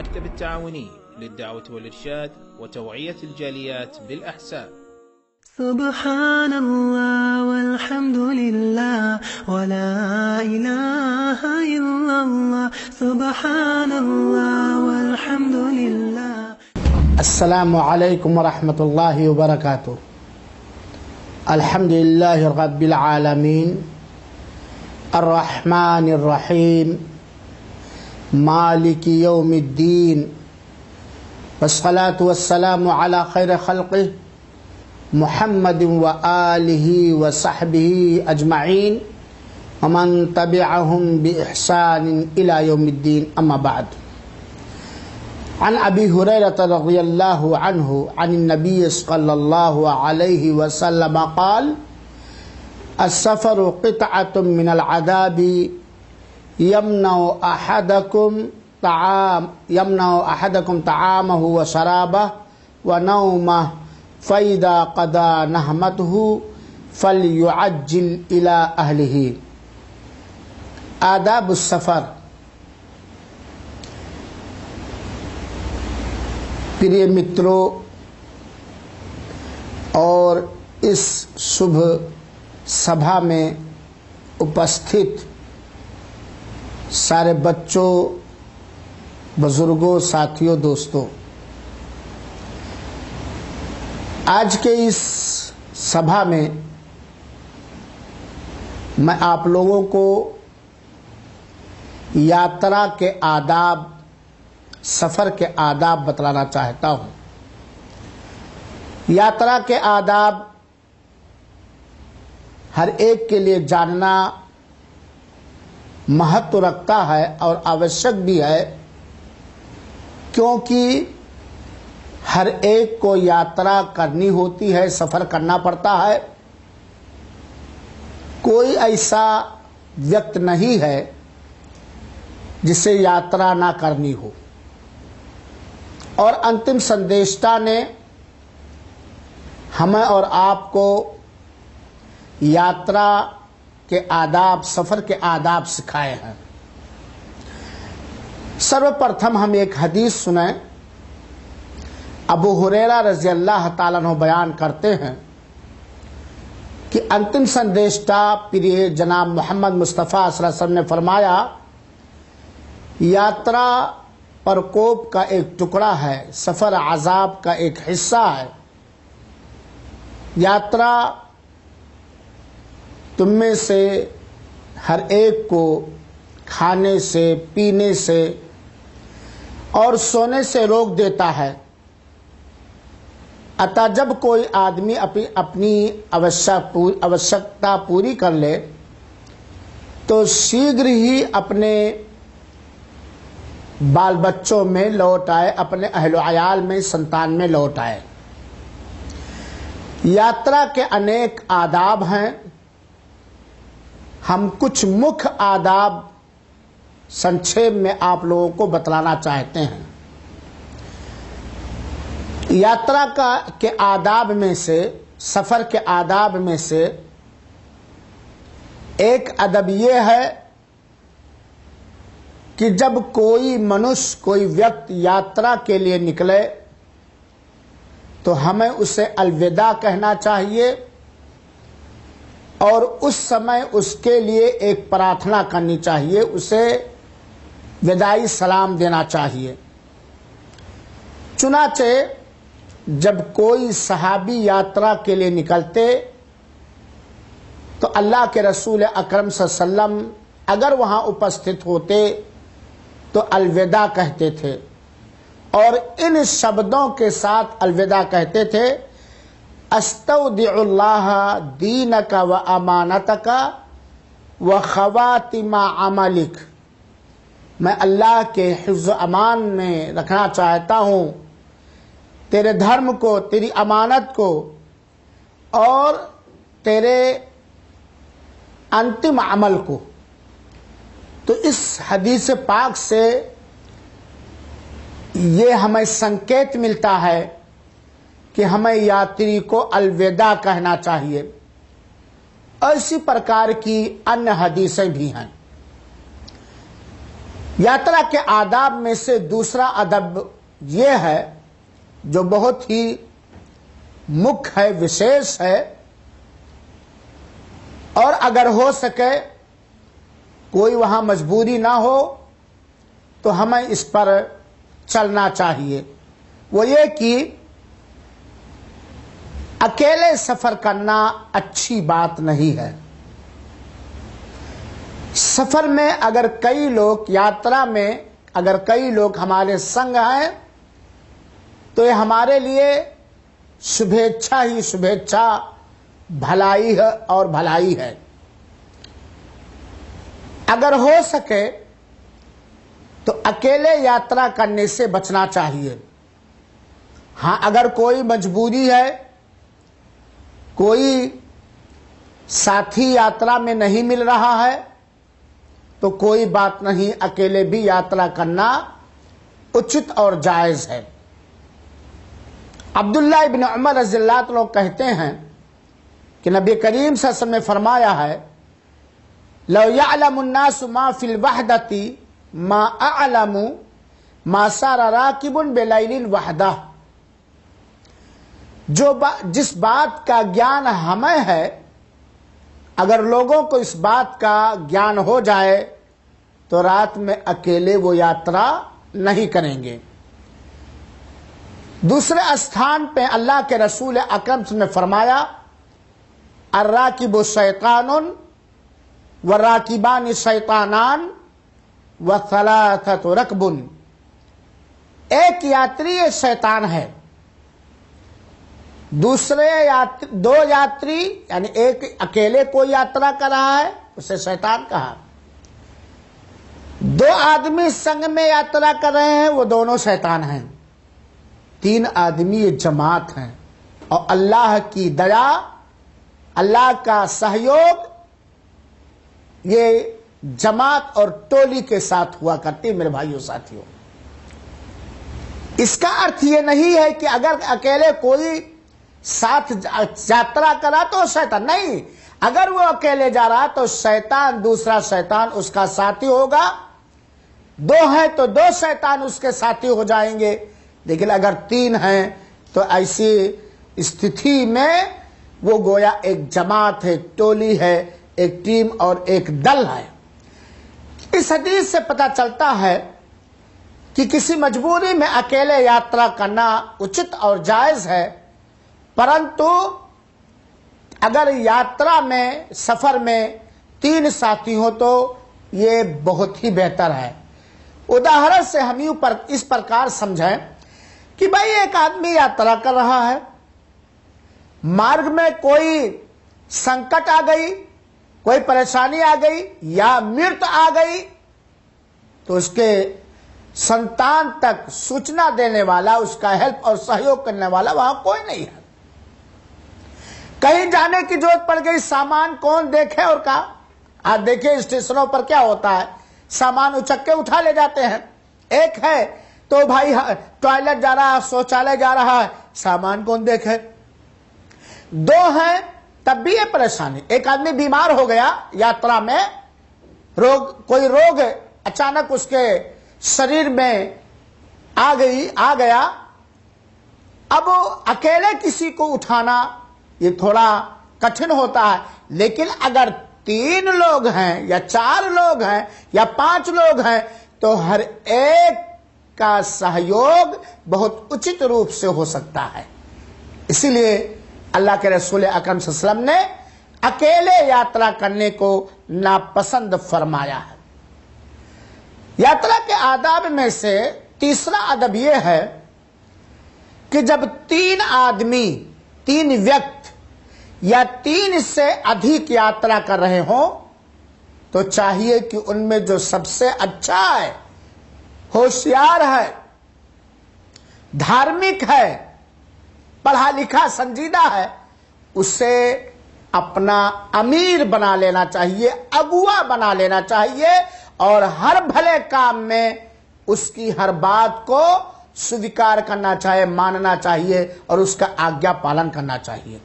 المكتب التعاوني للدعوة والإرشاد وتوعية الجاليات بالأحساء. سبحان الله والحمد لله ولا إله إلا الله سبحان الله والحمد لله. السلام علیکم ورحمۃ اللہ وبرکاتہ. الحمد للہ رب العالمین الرحمن الرحیم مالک یوم الدین والصلاة والسلام علی خیر خلقہ محمد وآلہ وصحبہ اجمعین ومن تبعہم بإحسان الی یوم الدین. اما بعد. عن ابی ہریرہ رضی اللہ عنہ عن النبی صلی اللہ علیہ وسلم قال السفر قطعۃ من العذاب يمنع أحدكم طعامه وشرابه ونومه فإذا قضى نهمته فليعجل إلى أهله. آداب السفر. پریے مترو اور اس شبھ سبھا میں اپستھت سارے بچوں، بزرگوں، ساتھیوں، دوستوں، آج کے اس سبھا میں میں آپ لوگوں کو یاترا کے آداب، سفر کے آداب بتلانا چاہتا ہوں. یاترا کے آداب ہر ایک کے لیے جاننا مہتو رکھتا ہے اور آوشک بھی ہے، کیونکہ ہر ایک کو یاترا کرنی ہوتی ہے، سفر کرنا پڑتا ہے. کوئی ایسا وقت نہیں ہے جسے یاترا نہ کرنی ہو. اور انتم سندیشتا نے ہمیں اور آپ کو یاترا کے آداب، سفر کے آداب سکھائے ہیں. سرو پرتھم ہم ایک حدیث سنیں. ابو ہریرہ رضی اللہ تعالیٰ عنہ بیان کرتے ہیں کہ انتم سندیشتا پریے جناب محمد مصطفیٰ صلی اللہ علیہ وسلم نے فرمایا، یاترا پرکوپ کا ایک ٹکڑا ہے، سفر عذاب کا ایک حصہ ہے. یاترا تم میں سے ہر ایک کو کھانے سے، پینے سے اور سونے سے روک دیتا ہے. اتا جب کوئی آدمی اپنی آوشکتا پوری کر لے تو شیغر ہی اپنے بال بچوں میں لوٹ آئے، اپنے اہل و عیال میں، سنتان میں لوٹ آئے. یاترا کے انیک آداب ہیں. ہم کچھ مکھ آداب سنکھیپ میں آپ لوگوں کو بتلانا چاہتے ہیں. یاترا کے آداب میں سے، سفر کے آداب میں سے ایک ادب یہ ہے کہ جب کوئی منش، کوئی ویکت یاترا کے لیے نکلے تو ہمیں اسے الوداع کہنا چاہیے اور اس سمے اس کے لیے ایک پرارتھنا کرنی چاہیے، اسے وداعی سلام دینا چاہیے. چنانچہ جب کوئی صحابی یاترا کے لیے نکلتے تو اللہ کے رسول اکرم صلی اللہ علیہ وسلم اگر وہاں اپستھت ہوتے تو الوداع کہتے تھے، اور ان شبدوں کے ساتھ الوداع کہتے تھے: استودع اللہ دینک و امانتک و خواتم عملک. میں اللہ کے حفظ و امان میں رکھنا چاہتا ہوں تیرے دھرم کو، تیری امانت کو اور تیرے انتم عمل کو. تو اس حدیث پاک سے یہ ہمیں سنکیت ملتا ہے کہ ہمیں یاتری کو الوداع کہنا چاہیے. اسی پرکار کی انیہ حدیثیں بھی ہیں. یاترا کے آداب میں سے دوسرا ادب یہ ہے جو بہت ہی مکھ ہے، وشیش ہے، اور اگر ہو سکے کوئی وہاں مجبوری نہ ہو تو ہمیں اس پر چلنا چاہیے۔ وہ یہ کہ اکیلے سفر کرنا اچھی بات نہیں ہے۔ سفر میں اگر کئی لوگ، یاترا میں اگر کئی لوگ ہمارے سنگ ہیں تو یہ ہمارے لیے شبھیچھا ہی شبھیچھا، بھلائی ہے اور بھلائی ہے۔ اگر ہو سکے تو اکیلے یاترا کرنے سے بچنا چاہیے۔ ہاں اگر کوئی مجبوری ہے، کوئی ساتھی یاترا میں نہیں مل رہا ہے تو کوئی بات نہیں، اکیلے بھی یاترا کرنا اچت اور جائز ہے۔ عبداللہ ابن عمر رضی اللہ عنہ کہتے ہیں کہ نبی کریم صلی اللہ علیہ وسلم نے فرمایا ہے، لو يعلم الناس ما في الوحدة ما اعلم ما سار راکب بلیل وحدہ۔ جس بات کا گیان ہمیں ہے، اگر لوگوں کو اس بات کا گیان ہو جائے تو رات میں اکیلے وہ یاترا نہیں کریں گے۔ دوسرے استھان پہ اللہ کے رسول اکرم نے فرمایا، الراکب شیطان والراکبان شیطانان وثلاثۃ رکب۔ ایک یاتری شیطان ہے، دو یاتری یعنی ایک اکیلے کوئی یاترا کر رہا ہے اسے شیطان کہا، دو آدمی سنگ میں یاترا کر رہے ہیں وہ دونوں شیطان ہیں، تین آدمی یہ جماعت ہیں۔ اور اللہ کی دیا، اللہ کا سہیوگ یہ جماعت اور ٹولی کے ساتھ ہوا کرتی میرے بھائیوں ساتھیوں۔ اس کا ارتھ یہ نہیں ہے کہ اگر اکیلے کوئی ساتھ یاترا کرا تو شیطان نہیں، اگر وہ اکیلے جا رہا تو شیطان، دوسرا شیطان اس کا ساتھی ہوگا، دو ہیں تو دو شیطان اس کے ساتھی ہو جائیں گے، لیکن اگر تین ہیں تو ایسی استھتی میں وہ گویا ایک جماعت ہے، ٹولی ہے، ایک ٹیم اور ایک دل ہے۔ اس حدیث سے پتہ چلتا ہے کہ کسی مجبوری میں اکیلے یاترا کرنا اچت اور جائز ہے، پرنتو اگر یاترا میں، سفر میں تین ساتھی ہو تو یہ بہت ہی بہتر ہے۔ اداہرن سے ہم اس پرکار سمجھیں کہ بھائی ایک آدمی یاترا کر رہا ہے، مارگ میں کوئی سنکٹ آ گئی، کوئی پریشانی آ گئی یا مرت آ گئی تو اس کے سنتان تک سوچنا دینے والا، اس کا ہیلپ اور سہیوگ کرنے والا وہاں کوئی نہیں ہے۔ کہیں جانے کی ضرورت پڑ گئی، سامان کون دیکھے اور کہا، آج دیکھیں اسٹیشنوں پر کیا ہوتا ہے، سامان اچک کے اٹھا لے جاتے ہیں۔ ایک ہے تو بھائی ٹوائلٹ جا رہا ہے، شوچالے جا رہا ہے، سامان کون دیکھے۔ دو ہیں تب بھی یہ پریشانی، ایک آدمی بیمار ہو گیا یاترا میں، کوئی روگ اچانک اس کے شریر میں آ گیا، اب اکیلے کسی کو اٹھانا یہ تھوڑا کٹھن ہوتا ہے، لیکن اگر تین لوگ ہیں یا چار لوگ ہیں یا پانچ لوگ ہیں تو ہر ایک کا سہیوگ بہت اچت روپ سے ہو سکتا ہے۔ اسی لیے اللہ کے رسول اکرم صلی اللہ علیہ وسلم نے اکیلے یاترا کرنے کو ناپسند فرمایا ہے۔ یاترا کے آداب میں سے تیسرا ادب یہ ہے کہ جب تین آدمی، تین ویکت یا تین سے ادھک یاترا کر رہے ہوں تو چاہیے کہ ان میں جو سب سے اچھا ہے، ہوشیار ہے، دھارمک ہے، پڑھا لکھا سنجیدہ ہے، اسے اپنا امیر بنا لینا چاہیے، اگوا بنا لینا چاہیے، اور ہر بھلے کام میں اس کی ہر بات کو سویکار کرنا چاہیے، ماننا چاہیے اور اس کا آگیا پالن کرنا چاہیے۔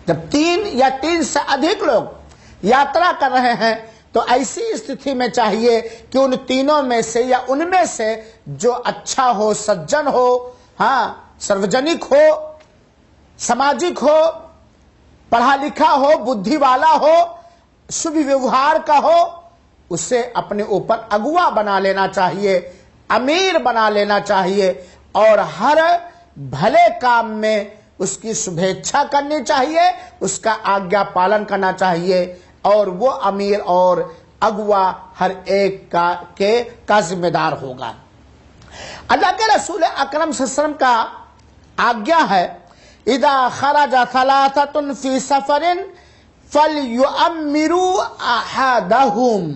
جب تین یا تین سے ادھک لوگ یاترا کر رہے ہیں تو ایسی استھتی میں چاہیے کہ ان تینوں میں سے یا ان میں سے جو اچھا ہو، سجن ہو، ہاں سروجنک ہو، سماجک ہو، پڑھا لکھا ہو، بدھی والا ہو، شبھ ویوہار کا ہو، اسے اپنے اوپر اگوا بنا لینا چاہیے، امیر بنا لینا چاہیے، اور ہر بھلے کام میں اس کی شبھیچھا کرنی چاہیے، اس کا آگیا پالن کرنا چاہیے، اور وہ امیر اور اگوا ہر ایک کا ذمہ دار ہوگا۔ اللہ کے رسول اکرم صلی اللہ علیہ وسلم کا آگیا ہے، اذا خرج ثلاثۃ فی سفر فلیؤمروا احدہم،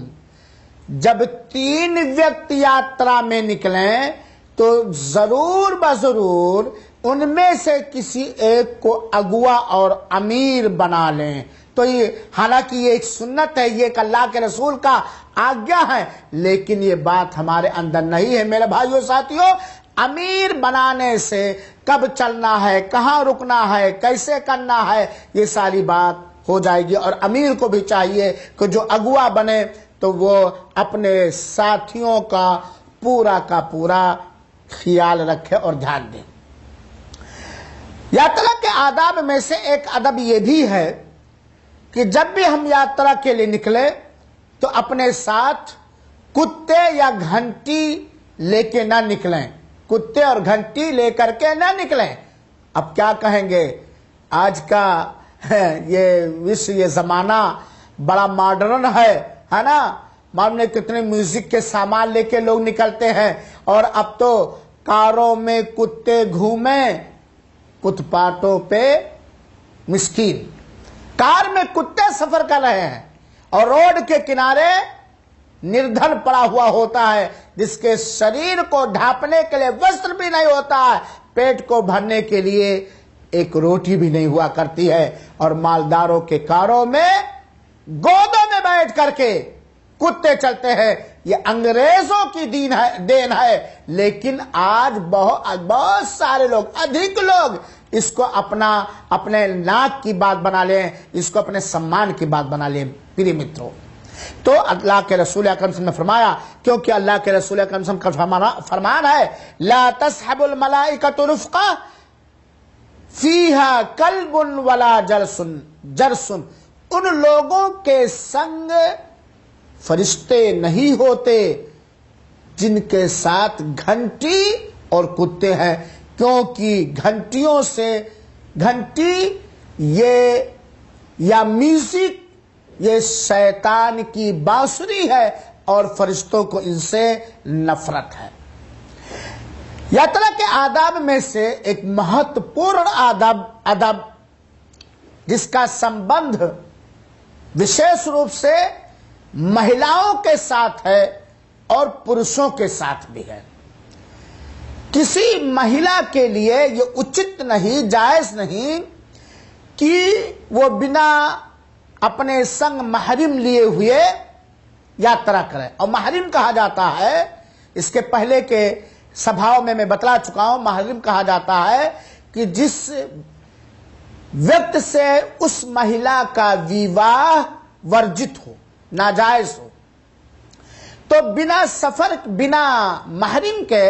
جب 3 ویکتی یاترا میں نکلیں تو ضرور بضرور ان میں سے کسی ایک کو اگوا اور امیر بنا لیں۔ تو یہ حالانکہ یہ ایک سنت ہے، یہ ایک اللہ کے رسول کا آگیا ہے، لیکن یہ بات ہمارے اندر نہیں ہے میرے بھائیو ساتھیو۔ امیر بنانے سے کب چلنا ہے، کہاں رکنا ہے، کیسے کرنا ہے، یہ ساری بات ہو جائے گی۔ اور امیر کو بھی چاہیے کہ جو اگوا بنے تو وہ اپنے ساتھیوں کا پورا خیال رکھے اور دھیان دے۔ یاترا کے آداب میں سے ایک ادب یہ بھی ہے کہ جب بھی ہم یاترا کے لیے نکلے تو اپنے ساتھ کتے یا گھنٹی لے کے نہ نکلیں، کتے اور گھنٹی لے کر کے نہ نکلیں۔ اب کیا کہیں گے، آج کا یہ زمانہ بڑا ماڈرن ہے نا، معلوم نہیں کتنے میوزک کے سامان لے کے لوگ نکلتے ہیں، اور اب تو کاروں میں کتے گھومیں، فٹ پاتھوں پہ مسکین، کار میں کتے سفر کر رہے ہیں، اور روڈ کے کنارے نردھن پڑا ہوا ہوتا ہے جس کے شریر کو ڈھانپنے کے لیے وسطر بھی نہیں ہوتا ہے، پیٹ کو بھرنے کے لیے ایک روٹی بھی نہیں ہوا کرتی ہے، اور مالداروں کے کاروں میں گودوں میں بیٹھ کر کے کتے چلتے ہیں۔ یہ انگریزوں کی دین ہے، لیکن آج بہت سارے لوگ، ادھک لوگ اس کو اپنے ناک کی بات بنا لیں، اس کو اپنے سمان کی بات بنا لیں۔ پیارے متروں، تو اللہ کے رسول اکرم صلی اللہ علیہ وسلم نے فرمایا، کیونکہ اللہ کے رسول اکرم صلی اللہ علیہ وسلم کا فرمان ہے، لا تصحب الملائکۃ رفقہ فیہا کلب ولا جرس، ان لوگوں کے سنگ فرشتے نہیں ہوتے جن کے ساتھ گھنٹی اور کتے ہیں، کیونکہ گھنٹی یہ یا میوزک یہ شیطان کی بانسری ہے، اور فرشتوں کو ان سے نفرت ہے۔ یاترا کے آداب میں سے ایک مہتوپورن ادب جس کا سمبندھ وشیش روپ سے مہیلاؤں کے ساتھ ہے اور پروشوں کے ساتھ بھی ہے۔ کسی مہیلا کے لیے یہ اچت نہیں، جائز نہیں کہ وہ بنا اپنے سنگ محرم لیے ہوئے یاترا کرے۔ اور محرم کہا جاتا ہے، اس کے پہلے کے سبھاؤں میں بتلا چکا ہوں، محرم کہا جاتا ہے کہ جس وقت سے اس مہیلا کا ویواہ ورجت ہو، ناجائز ہو، تو بنا محرم کے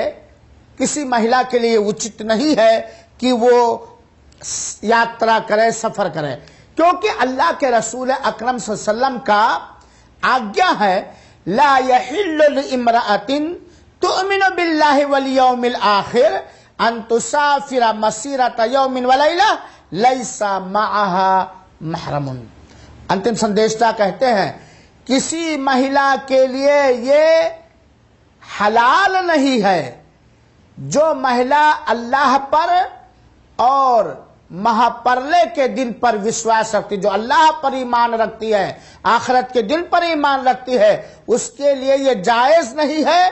کسی مہیلا کے لیے اچت نہیں ہے کہ وہ یاترا کرے، سفر کرے، کیونکہ اللہ کے رسول اکرم صلی اللہ علیہ وسلم کا آگیا ہے، لا یحل لامرأۃ تؤمن باللہ والیوم الآخر ان تسافر مسیرۃ یوم ولیلہ لیس معها محرم۔ انتم سندیشتا کہتے ہیں کسی مہیلا کے لیے یہ حلال نہیں ہے جو مہیلا اللہ پر اور مہاپرلے کے دن پر وشواس رکھتی، جو اللہ پر ایمان رکھتی ہے، آخرت کے دن پر ایمان رکھتی ہے، اس کے لیے یہ جائز نہیں ہے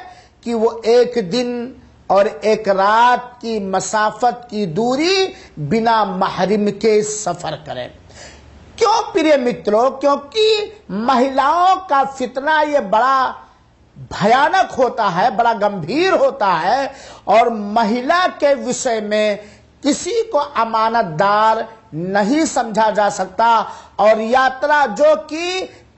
کہ وہ ایک دن اور ایک رات کی مسافت کی دوری بنا محرم کے سفر کرے۔ کیوں پیارے متروں؟ کیونکہ مہیلاؤں کا فتنہ یہ بڑا بھیانک ہوتا ہے، بڑا گمبھیر ہوتا ہے، اور مہیلا کے وشے میں کسی کو امانت دار نہیں سمجھا جا سکتا، اور یاترا جو کہ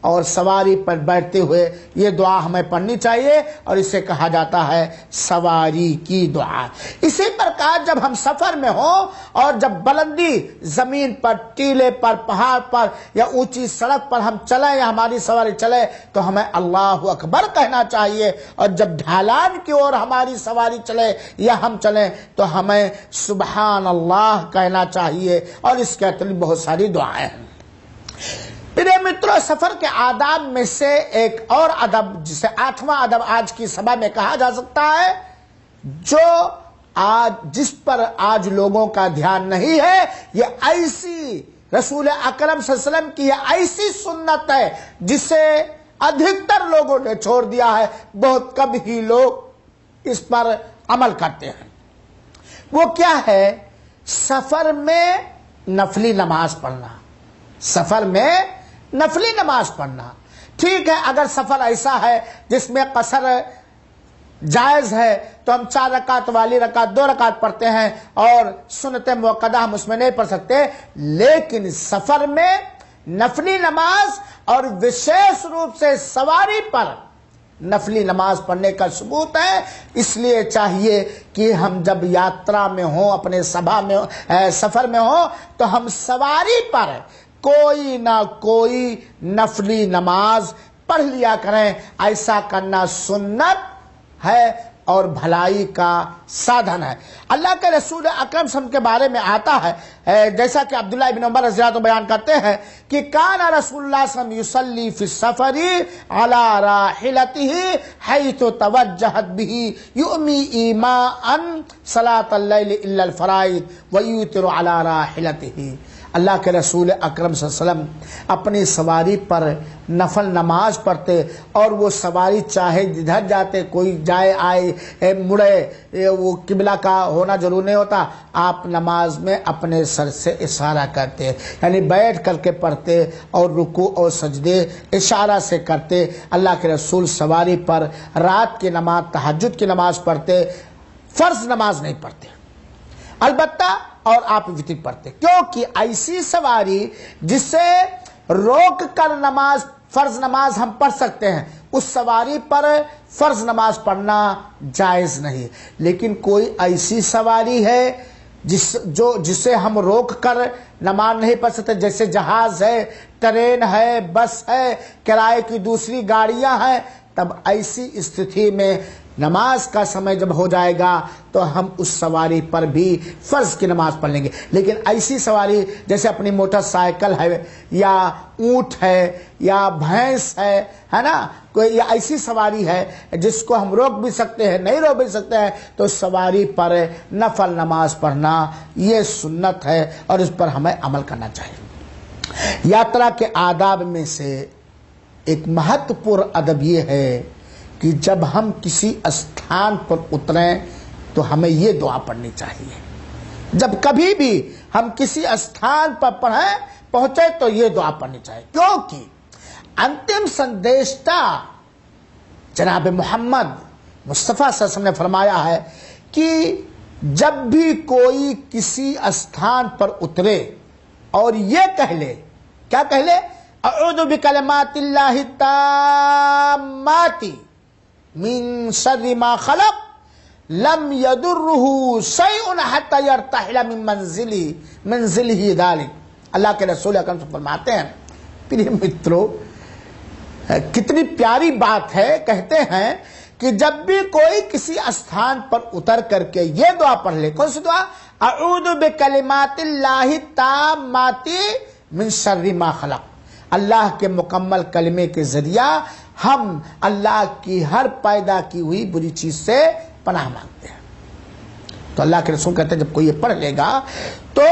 اور سواری پر بیٹھتے ہوئے یہ دعا ہمیں پڑھنی چاہیے، اور اسے کہا جاتا ہے سواری کی دعا۔ اسی پرکار جب ہم سفر میں ہوں اور جب بلندی زمین پر، ٹیلے پر، پہاڑ پر یا اونچی سڑک پر ہم چلیں یا ہماری سواری چلے تو ہمیں اللہ اکبر کہنا چاہیے، اور جب ڈھلان کی اور ہماری سواری چلے یا ہم چلیں تو ہمیں سبحان اللہ کہنا چاہیے، اور اس کے علاوہ بہت ساری دعائیں ہیں۔ میرے مترو، سفر کے آداب میں سے ایک اور ادب جسے 8واں ادب آج کی سبھا میں کہا جا سکتا ہے، جس پر آج لوگوں کا دھیان نہیں ہے، یہ ایسی رسول اکرم صلی اللہ علیہ وسلم کی یہ ایسی سنت ہے جسے ادھکتر لوگوں نے چھوڑ دیا ہے، بہت کم ہی لوگ اس پر عمل کرتے ہیں۔ وہ کیا ہے؟ سفر میں نفلی نماز پڑھنا۔ سفر میں نفلی نماز پڑھنا ٹھیک ہے، اگر سفر ایسا ہے جس میں قصر جائز ہے تو ہم 4 رکعت والی رکعت 2 رکعت پڑھتے ہیں، اور سنت موقدہ ہم اس میں نہیں پڑھ سکتے، لیکن سفر میں نفلی نماز اور وشیش روپ سے سواری پر نفلی نماز پڑھنے کا ثبوت ہے۔ اس لیے چاہیے کہ ہم جب یاترا میں ہوں، اپنے سفر میں ہوں، تو ہم سواری پر کوئی نہ کوئی نفلی نماز پڑھ لیا کریں۔ ایسا کرنا سنت ہے اور بھلائی کا سادھن ہے۔ اللہ کے رسول اکرم صلی اللہ علیہ وسلم کے بارے میں آتا ہے، جیسا کہ عبداللہ ابن عمر رضی اللہ عنہ بیان کرتے ہیں کہ کان رسول اللہ صلی اللہ علیہ وسلم یصلی فی السفر علی راحلته حیث توجہت به یؤمی ایماء صلاۃ اللیل الا الفرائض ویوتر علی راحلته۔ اللہ کے رسول اکرم صلی اللہ علیہ وسلم اپنی سواری پر نفل نماز پڑھتے، اور وہ سواری چاہے جدھر جاتے، کوئی جائے آئے مڑے، وہ قبلہ کا ہونا ضرور نہیں ہوتا، آپ نماز میں اپنے سر سے اشارہ کرتے، یعنی بیٹھ کر کے پڑھتے اور رکوع اور سجدے اشارہ سے کرتے۔ اللہ کے رسول سواری پر رات کی نماز، تہجد کی نماز پڑھتے، فرض نماز نہیں پڑھتے، البتہ اور آپ وتر پڑھتے، کیونکہ ایسی سواری جسے روک کر نماز، فرض نماز ہم پڑھ سکتے ہیں، اس سواری پر فرض نماز پڑھنا جائز نہیں۔ لیکن کوئی ایسی سواری ہے جسے ہم روک کر نماز نہیں پڑھ سکتے، جیسے جہاز ہے، ٹرین ہے، بس ہے، کرائے کی دوسری گاڑیاں ہیں، تب ایسی استھتی میں نماز کا سمے جب ہو جائے گا تو ہم اس سواری پر بھی فرض کی نماز پڑھ لیں گے۔ لیکن ایسی سواری جیسے اپنی موٹر سائیکل ہے یا اونٹ ہے یا بھینس ہے نا، کوئی یا ایسی سواری ہے جس کو ہم روک بھی سکتے ہیں، نہیں روک بھی سکتے ہیں، تو سواری پر نفل نماز پڑھنا یہ سنت ہے، اور اس پر ہمیں عمل کرنا چاہیے۔ یاترا کے آداب میں سے ایک مہتوپورن ادب یہ ہے کہ جب ہم کسی استھان پر اتریں تو ہمیں یہ دعا پڑھنی چاہیے۔ جب کبھی بھی ہم کسی استھان پر پہنچے تو یہ دعا پڑھنی چاہیے، کیونکہ انتم سندیشتا جناب محمد مصطفیٰ صلی اللہ علیہ وسلم نے فرمایا ہے کہ جب بھی کوئی کسی استھان پر اترے اور یہ کہہ لے، کیا کہہ لے؟ اعوذ بکلمات اللہ التامات من شر ما خلق لم يضره شيء حتى يرتحل من منزله ذلك۔ اللہ کے رسول اکرم فرماتے ہیں، پیارے مترو، کتنی پیاری بات ہے، کہتے ہیں کہ جب بھی کوئی کسی استھان پر اتر کر کے یہ دعا پڑھ لے، کون سی دعا؟ اعوذ بکلمات اللہ التامات من شر ما خلق، اللہ کے مکمل کلمے کے ذریعہ ہم اللہ کی ہر پیدا کی ہوئی بری چیز سے پناہ مانگتے ہیں۔ تو اللہ کے رسول کہتے ہیں جب کوئی یہ پڑھ لے گا تو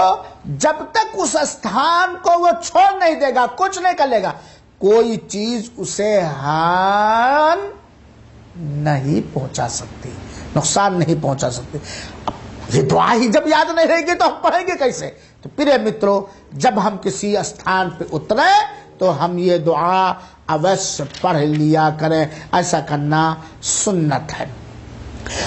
جب تک اس استھان کو وہ چھوڑ نہیں دے گا، کچھ نہیں کر لے گا، کوئی چیز اسے ہان نہیں پہنچا سکتی، نقصان نہیں پہنچا سکتی۔ یہ دعا ہی جب یاد نہیں رہے گی تو ہم پڑھیں گے کیسے؟ تو پیارے مترو، جب ہم کسی استھان پہ اترے تو ہم یہ دعا اوشیہ پڑھ لیا کریں، ایسا کرنا سنت ہے۔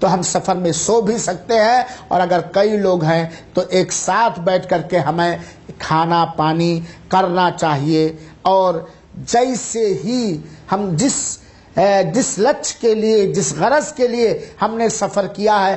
تو ہم سفر میں سو بھی سکتے ہیں، اور اگر کئی لوگ ہیں تو ایک ساتھ بیٹھ کر کے ہمیں کھانا پانی کرنا چاہیے، اور جیسے ہی ہم جس لچ کے لیے، جس غرض کے لیے ہم نے سفر کیا ہے،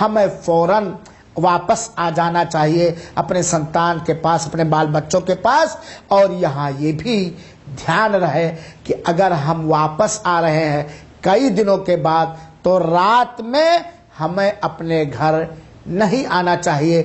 ہمیں فوراً واپس آ جانا چاہیے اپنے سنتان کے پاس، اپنے بال بچوں کے پاس۔ اور یہاں یہ بھی دھیان رہے کہ اگر ہم واپس آ رہے ہیں کئی دنوں کے بعد تو رات میں ہمیں اپنے گھر نہیں آنا چاہیے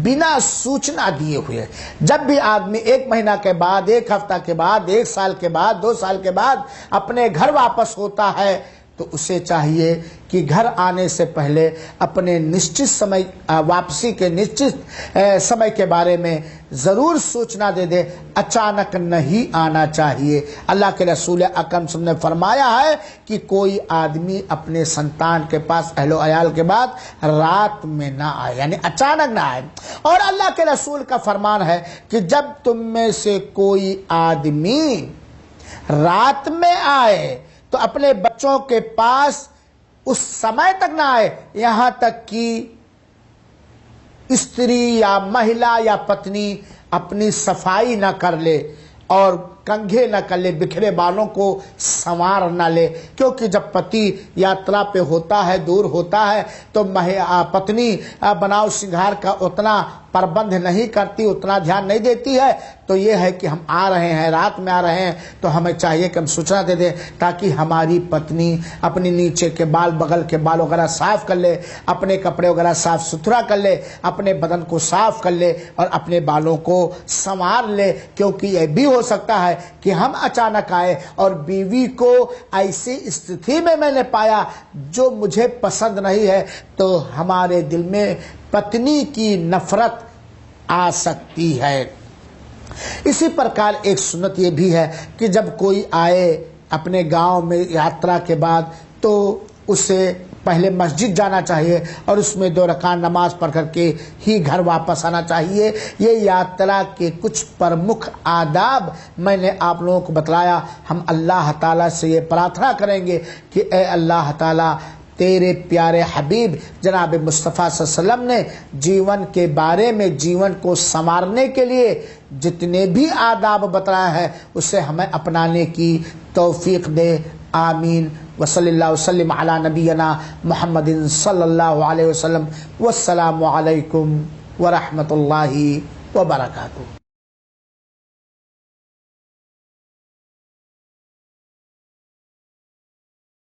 بنا سوچنا دیے ہوئے۔ جب بھی آدمی 1 مہینہ کے بعد، 1 ہفتہ کے بعد، 1 سال کے بعد، 2 سال کے بعد اپنے گھر واپس ہوتا ہے تو اسے چاہیے کہ گھر آنے سے پہلے اپنے نشچت سمے، واپسی کے نشچت سمے کے بارے میں ضرور سوچنا دے، اچانک نہیں آنا چاہیے۔ اللہ کے رسول اکرم صلی اللہ علیہ وسلم نے فرمایا ہے کہ کوئی آدمی اپنے سنتان کے پاس، اہل و عیال کے بعد رات میں نہ آئے، یعنی اچانک نہ آئے۔ اور اللہ کے رسول کا فرمان ہے کہ جب تم میں سے کوئی آدمی رات میں آئے تو اپنے بچوں کے پاس اس سمے تک نہ آئے یہاں تک کہ استری یا مہیلا یا پتنی اپنی صفائی نہ کر لے اور کنگھے نہ کر لے، بکھرے بالوں کو سنوار نہ لے، کیونکہ جب پتی یاترا پہ ہوتا ہے، دور ہوتا ہے، تو پتنی بناؤ سنگھار کا اتنا پربند نہیں کرتی، اتنا دھیان نہیں دیتی ہے۔ تو یہ ہے کہ ہم آ رہے ہیں، رات میں آ رہے ہیں، تو ہمیں چاہیے کہ ہم سوچنا دے دیں تاکہ ہماری پتنی اپنی نیچے کے بال، بغل کے بال وغیرہ صاف کر لے، اپنے کپڑے وغیرہ صاف ستھرا کر لے، اپنے بدن کو صاف کر لے اور اپنے بالوں کو سنوار لے، کیونکہ یہ بھی ہو سکتا ہے کہ ہم اچانک آئے اور بیوی کو ایسی استھتی میں نے پایا جو مجھے پسند نہیں ہے، تو ہمارے دل میں پتنی کی نفرت آ سکتی ہے۔ اسی پرکار ایک سنت یہ بھی ہے کہ جب کوئی آئے اپنے گاؤں میں یاترا کے بعد تو اسے پہلے مسجد جانا چاہیے اور اس میں 2 رکعت نماز پڑھ کر کے ہی گھر واپس آنا چاہیے۔ یہ یاترا کے کچھ پرمکھ آداب میں نے آپ لوگوں کو بتلایا۔ ہم اللہ تعالیٰ سے یہ پرارتھنا کریں گے کہ اے اللہ تعالیٰ، تیرے پیارے حبیب جناب مصطفیٰ صلی اللہ علیہ وسلم نے جیون کے بارے میں، جیون کو سنوارنے کے لیے جتنے بھی آداب بتایا ہے اسے ہمیں اپنانے کی توفیق دے، آمین۔ وصلی اللہ وسلم علی نبینا محمد صلی اللہ علیہ وسلم، والسلام علیکم ورحمۃ اللہ وبرکاتہ۔